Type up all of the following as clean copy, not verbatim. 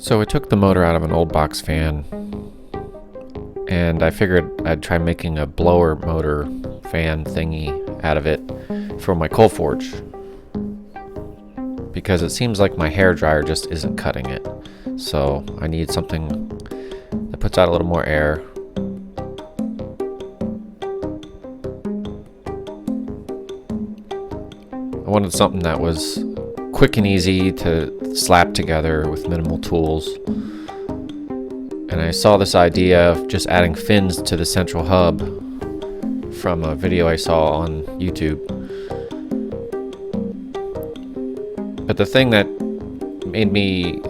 So I took the motor out of an old box fan, and I figured I'd try making a blower motor fan thingy out of it for my coal forge, because it seems like my hair dryer just isn't cutting it. So I need something that puts out a little more air. I wanted something that was quick and easy to slap together with minimal tools. And I saw this idea of just adding fins to the central hub from a video I saw on YouTube. But the thing that made me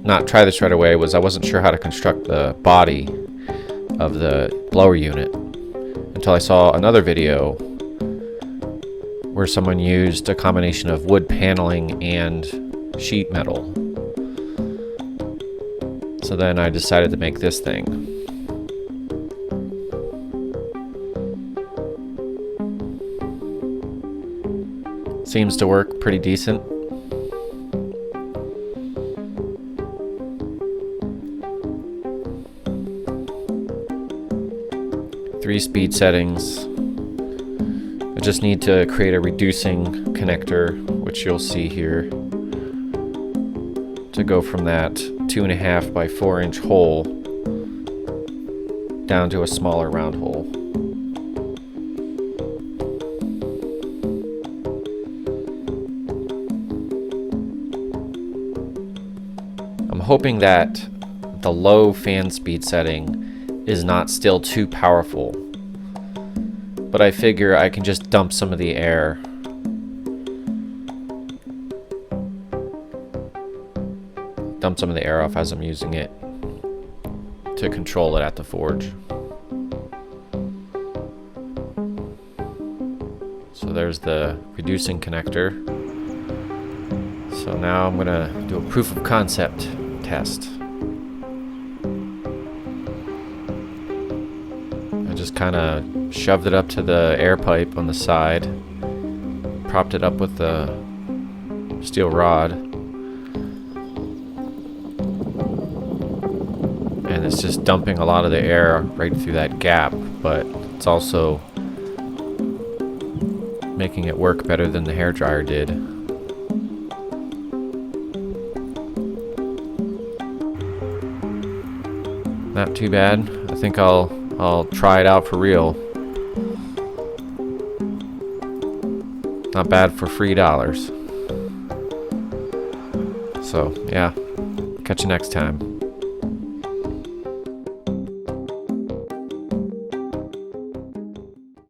not try this right away was I wasn't sure how to construct the body of the blower unit until I saw another video where someone used a combination of wood paneling and sheet metal. So then I decided to make this thing. Seems to work pretty decent. Three speed settings. I just need to create a reducing connector, which you'll see here, to go from that 2.5 by 4-inch hole down to a smaller round hole. I'm hoping that the low fan speed setting is not still too powerful, but I figure I can just dump some of the air off as I'm using it to control it at the forge. So there's the reducing connector. So now I'm gonna do a proof of concept test. I just kind of shoved it up to the air pipe on the side, propped it up with the steel rod, and it's just dumping a lot of the air right through that gap, but it's also making it work better than the hairdryer did. Not too bad. I think I'll try it out for real. Not bad for $3. So yeah, catch you next time.